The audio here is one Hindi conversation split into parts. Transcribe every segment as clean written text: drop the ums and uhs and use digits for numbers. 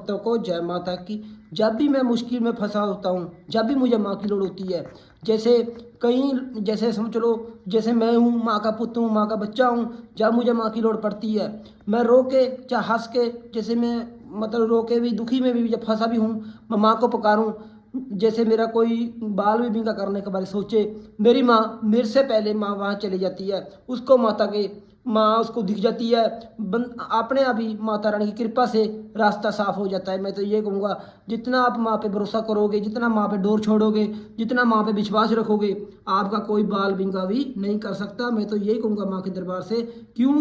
भक्तों को जय माता की। जब भी मैं मुश्किल में फंसा होता हूँ, जब भी मुझे माँ की लोड़ होती है, जैसे कहीं जैसे समझ लो, जैसे मैं हूँ, माँ का पुत्र हूँ, माँ का बच्चा हूँ, जब मुझे माँ की लोड़ पड़ती है, मैं रो के चाहे हंस के, जैसे मैं मतलब रो के भी, दुखी में भी जब फंसा भी हूँ, मैं माँ को पुकारूँ। जैसे मेरा कोई बाल विभिंगा करने के बारे सोचे, मेरी माँ मेरे से पहले माँ वहाँ चली जाती है, उसको माता के माँ उसको दिख जाती है, अपने आप ही माता रानी की कृपा से रास्ता साफ हो जाता है। मैं तो ये कहूँगा, जितना आप माँ पे भरोसा करोगे, जितना माँ पे डोर छोड़ोगे, जितना माँ पे विश्वास रखोगे, आपका कोई बाल विंगा भी नहीं कर सकता। मैं तो यही कहूँगा माँ के दरबार से। क्यों,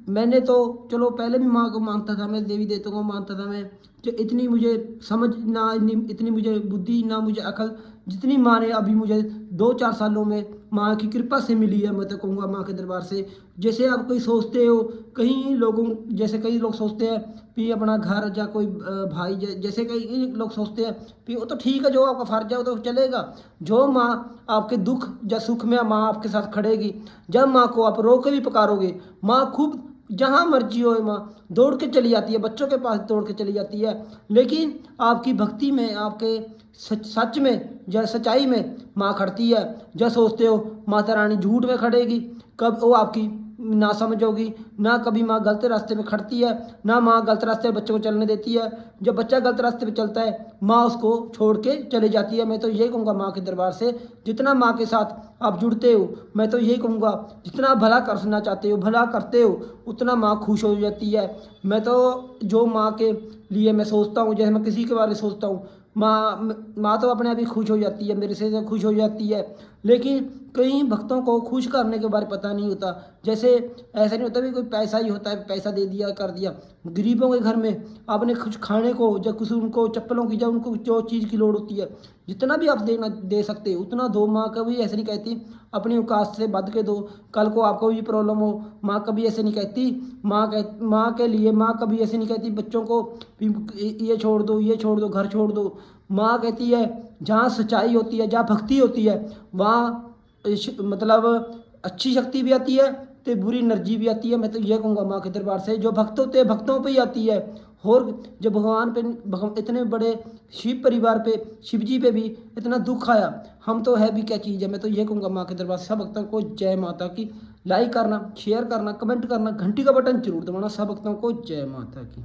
मैंने तो चलो पहले भी माँ को मानता था, मैं देवी देवताओं को मानता था, मैं जो इतनी मुझे समझ ना, इतनी मुझे बुद्धि ना, मुझे अकल जितनी माँ ने अभी मुझे 2-4 सालों में माँ की कृपा से मिली है, मैं तो कहूँगा माँ के दरबार से। जैसे आप कोई सोचते हो, कई लोगों, जैसे कई लोग सोचते हैं कि अपना घर या कोई भाई, जैसे कई लोग सोचते हैं कि वो तो ठीक है, जो आपका फर्ज है वो तो चलेगा। जो माँ आपके दुख या सुख में माँ आपके साथ खड़ेगी, जब माँ को आप रो के भी पुकारोगे, माँ खूब जहाँ मर्जी हो, माँ दौड़ के चली जाती है, बच्चों के पास दौड़ के चली जाती है। लेकिन आपकी भक्ति में, आपके सच में या सच्चाई में माँ खड़ती है। जब सोचते हो माता रानी झूठ में खड़ेगी, कब वो आपकी ना समझ होगी, ना कभी माँ गलत रास्ते पे खड़ती है, ना माँ गलत रास्ते पे बच्चों को चलने देती है। जब बच्चा गलत रास्ते पे चलता है, माँ उसको छोड़ के चले जाती है। मैं तो यही कहूँगा माँ के दरबार से, जितना माँ के साथ आप जुड़ते हो, मैं तो यही कहूँगा, जितना भला करना चाहते हो, भला करते हो, उतना माँ खुश हो जाती है। मैं तो जो माँ के लिए मैं सोचता हूँ, जैसे मैं किसी के बारे में सोचता हूँ, माँ तो अपने आप ही खुश हो जाती है, मेरे से तो खुश हो जाती है। लेकिन कई भक्तों को खुश करने के बारे पता नहीं होता। जैसे ऐसा नहीं होता भी कोई पैसा ही होता है, पैसा दे दिया कर दिया। गरीबों के घर में आपने कुछ खाने को, जब कुछ उनको चप्पलों की, जब उनको जो चीज़ की लोड़ होती है, जितना भी आप देना दे सकते हो उतना दो। माँ कभी ऐसे नहीं कहती अपनी औकात से बढ़ के दो, कल को आपको भी प्रॉब्लम हो, माँ कभी ऐसे नहीं कहती। माँ के लिए माँ कभी ऐसे नहीं कहती बच्चों को ये छोड़ दो, ये छोड़ दो, घर छोड़ दो। माँ कहती है जहाँ सच्चाई होती है, जहाँ भक्ति होती है, वहाँ मतलब अच्छी शक्ति भी आती है तो बुरी एनर्जी भी आती है। मैं तो ये कहूँगा माँ के दरबार से, जो भक्त होते हैं भक्तों पे ही आती है। और जब भगवान पे, इतने बड़े शिव परिवार पे, शिव जी पे भी इतना दुख आया, हम तो है भी क्या चीज़ है। मैं तो ये कहूँगा माँ के दरबार से सब भक्तों को जय माता की। लाइक करना, शेयर करना, कमेंट करना, घंटी का बटन जरूर दबाना। सब भक्तों को जय माता की।